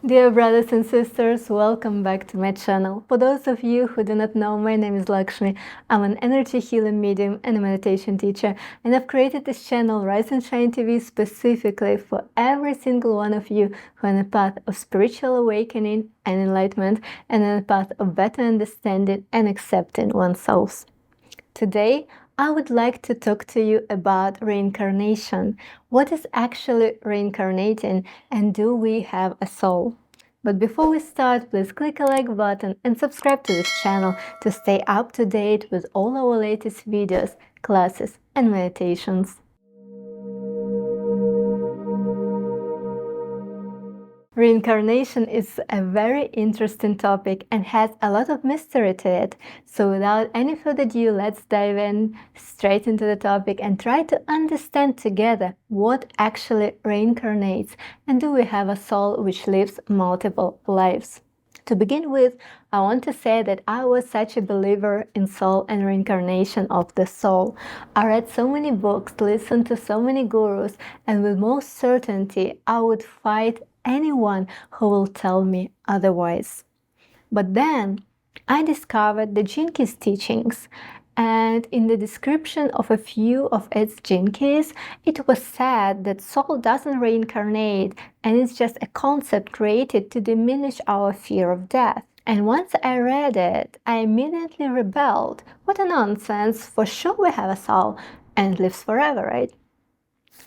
Dear brothers and sisters, welcome back to my channel. For those of you who do not know, my name is Lakshmi. I'm an energy healing medium and a meditation teacher, and I've created this channel, Rise and Shine TV, specifically for every single one of you who are on a path of spiritual awakening and enlightenment, and on a path of better understanding and accepting oneself. Today, I would like to talk to you about reincarnation. What is actually reincarnating, and do we have a soul? But before we start, please click a like button and subscribe to this channel to stay up to date with all our latest videos, classes, and meditations. Reincarnation is a very interesting topic and has a lot of mystery to it. So without any further ado, let's dive in straight into the topic and try to understand together what actually reincarnates, and do we have a soul which lives multiple lives. To begin with, I want to say that I was such a believer in soul and reincarnation of the soul. I read so many books, listened to so many gurus, and with most certainty I would fight anyone who will tell me otherwise. But then I discovered the Gene Keys teachings, and in the description of a few of its Gene Keys, it was said that soul doesn't reincarnate, and it's just a concept created to diminish our fear of death. And once I read it, I immediately rebelled. What a nonsense! For sure we have a soul, and it lives forever, right?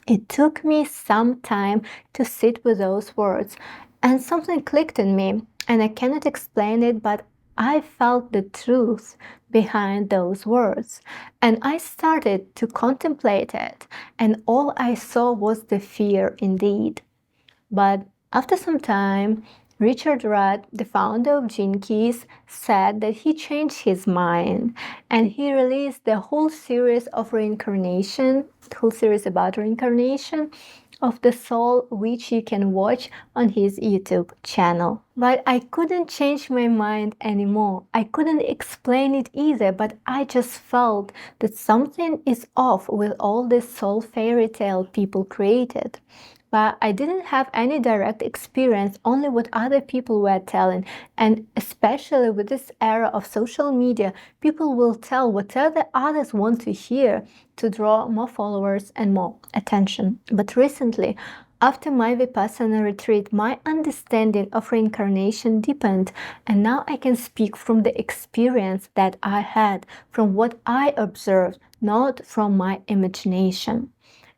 It took me some time to sit with those words, and something clicked in me, and I cannot explain it, but I felt the truth behind those words, and I started to contemplate it, and all I saw was the fear indeed. But after some time, Richard Rudd, the founder of Gene Keys, said that he changed his mind, and he released the whole series of reincarnation, the whole series about reincarnation of the soul, which you can watch on his YouTube channel. But I couldn't change my mind anymore. I couldn't explain it either, but I just felt that something is off with all this soul fairy tale people created. But I didn't have any direct experience, only what other people were telling. And especially with this era of social media, people will tell whatever others want to hear to draw more followers and more attention. But recently, after my Vipassana retreat, my understanding of reincarnation deepened, and now I can speak from the experience that I had, from what I observed, not from my imagination.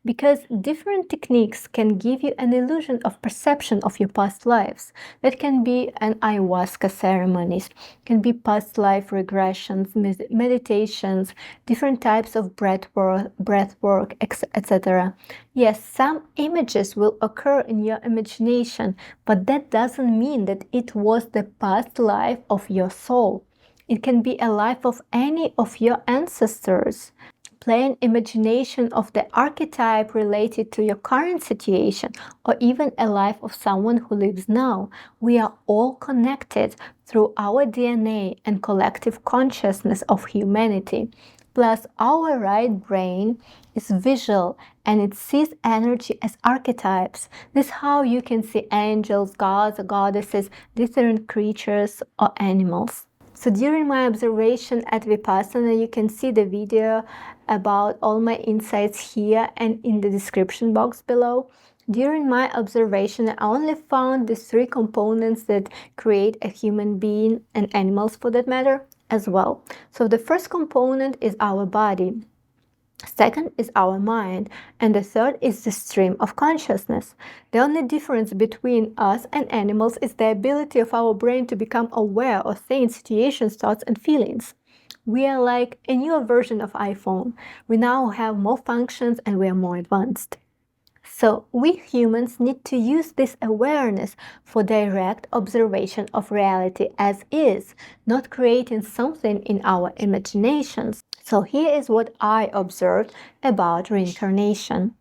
Because different techniques can give you an illusion of perception of your past lives. That can be an ayahuasca ceremonies, can be past life regressions, meditations, different types of breath work, etc. Yes, some images will occur in your imagination, but that doesn't mean that it was the past life of your soul. It can be a life of any of your ancestors. Plain imagination of the archetype related to your current situation, or even a life of someone who lives now. We are all connected through our DNA and collective consciousness of humanity. Plus, our right brain is visual and it sees energy as archetypes. This is how you can see angels, gods, or goddesses, different creatures, or animals. So during my observation at Vipassana, you can see the video about all my insights here and in the description box below. During my observation, I only found these three components that create a human being, and animals for that matter, as well. So the first component is our body. Second is our mind, and the third is the stream of consciousness. The only difference between us and animals is the ability of our brain to become aware of things, situations, thoughts, and feelings. We are like a newer version of iPhone. We now have more functions and we are more advanced. So we humans need to use this awareness for direct observation of reality as is, not creating something in our imaginations. So here is what I observed about reincarnation.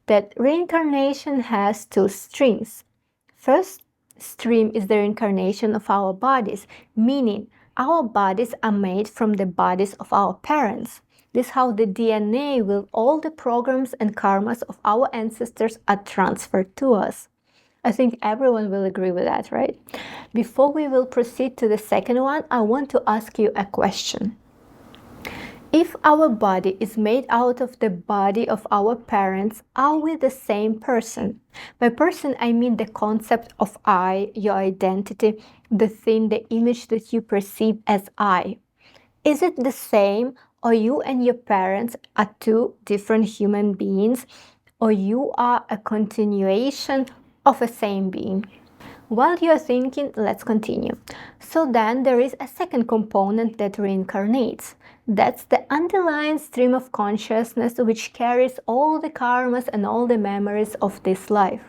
That reincarnation has two streams. First stream is the reincarnation of our bodies, meaning our bodies are made from the bodies of our parents. This is how the DNA with all the programs and karmas of our ancestors are transferred to us. I think everyone will agree with that, right? Before we will proceed to the second one, I want to ask you a question. If our body is made out of the body of our parents, are we the same person? By person, I mean the concept of I, your identity, the thing, the image that you perceive as I. Is it the same, or you and your parents are two different human beings, or you are a continuation of a same being? While you're thinking, let's continue. So then there is a second component that reincarnates. That's the underlying stream of consciousness which carries all the karmas and all the memories of this life.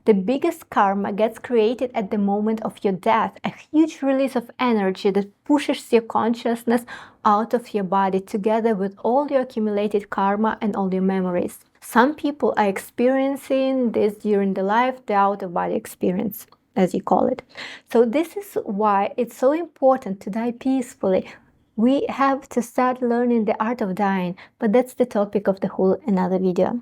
The biggest karma gets created at the moment of your death, a huge release of energy that pushes your consciousness out of your body together with all your accumulated karma and all your memories. Some people are experiencing this during the life, the out-of-body experience, as you call it. So this is why it's so important to die peacefully. We have to start learning the art of dying, but that's the topic of the whole another video.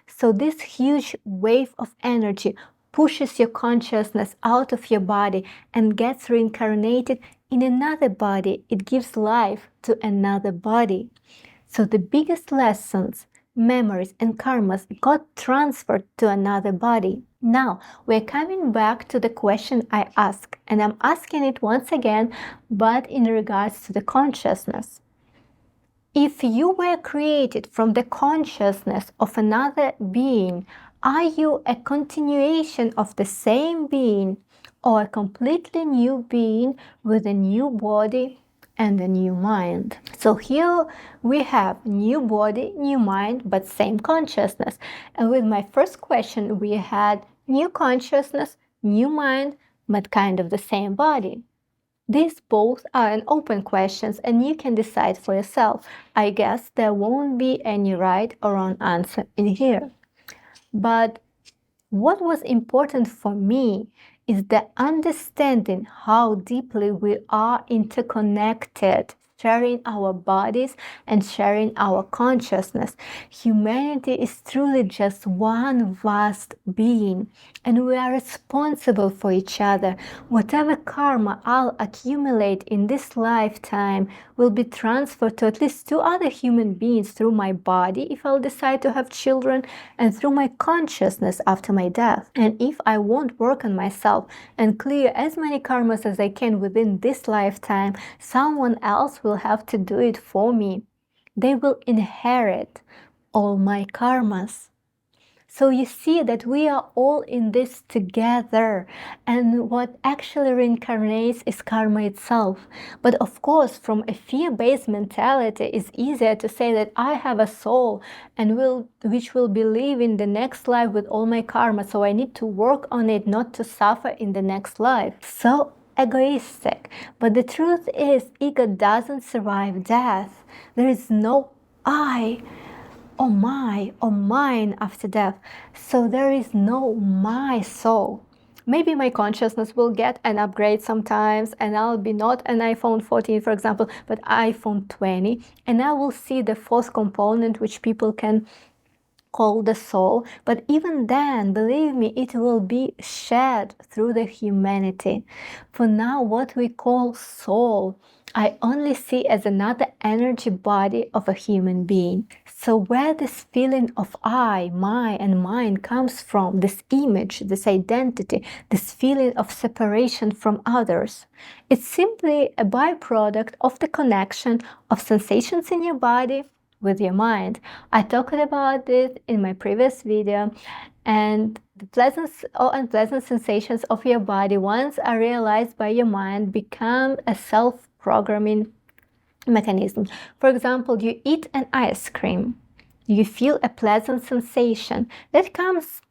So this huge wave of energy pushes your consciousness out of your body and gets reincarnated in another body. It gives life to another body. So the biggest lessons, memories and karmas got transferred to another body. Now, we're coming back to the question I asked, and I'm asking it once again, but in regards to the consciousness. If you were created from the consciousness of another being, are you a continuation of the same being or a completely new being with a new body and a new mind? So here we have new body, new mind, but same consciousness. And with my first question, we had new consciousness, new mind, but kind of the same body. These both are an open questions and you can decide for yourself. I guess there won't be any right or wrong answer in here. But what was important for me is the understanding how deeply we are interconnected, sharing our bodies and sharing our consciousness. Humanity is truly just one vast being, and we are responsible for each other. Whatever karma I'll accumulate in this lifetime will be transferred to at least two other human beings through my body if I'll decide to have children, and through my consciousness after my death. And if I won't work on myself and clear as many karmas as I can within this lifetime, someone else will have to do it for me. They will inherit all my karmas. So you see that we are all in this together, and what actually reincarnates is karma itself. But of course, from a fear-based mentality, it's easier to say that I have a soul and which will be living the next life with all my karma, so I need to work on it not to suffer in the next life. So egoistic. But the truth is, ego doesn't survive death. There is no I or my or mine after death. So there is no my soul. Maybe my consciousness will get an upgrade sometimes and I'll be not an iPhone 14, for example, but iPhone 20, and I will see the fourth component which people can call the soul. But even then, believe me, it will be shared through the humanity. For now, what we call soul, I only see as another energy body of a human being. So where this feeling of I, my, and mine comes from, this image, this identity, this feeling of separation from others, it's simply a byproduct of the connection of sensations in your body with your mind. I talked about this in my previous video, and the pleasant or unpleasant sensations of your body, once are realized by your mind, become a self-programming mechanism. For example, you eat an ice cream, you feel a pleasant sensation, then comes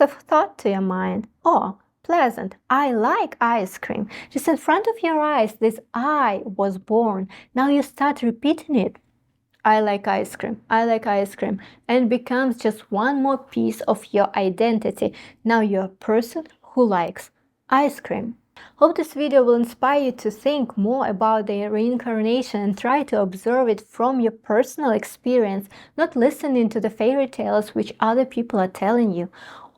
a thought to your mind, oh, pleasant, I like ice cream. Just in front of your eyes, this I was born. Now you start repeating it. I like ice cream, I like ice cream, and it becomes just one more piece of your identity. Now you're a person who likes ice cream. Hope this video will inspire you to think more about the reincarnation and try to observe it from your personal experience, not listening to the fairy tales which other people are telling you.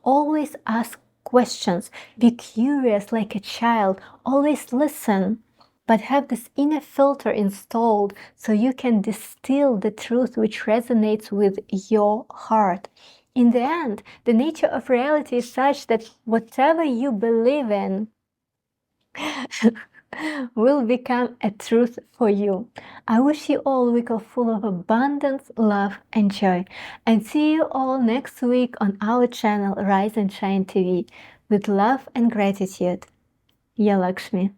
Always ask questions. Be curious like a child. Always listen. But have this inner filter installed so you can distill the truth which resonates with your heart. In the end, the nature of reality is such that whatever you believe in will become a truth for you. I wish you all a week full of abundance, love, and joy. And see you all next week on our channel Rise and Shine TV. With love and gratitude, your Lakshmi.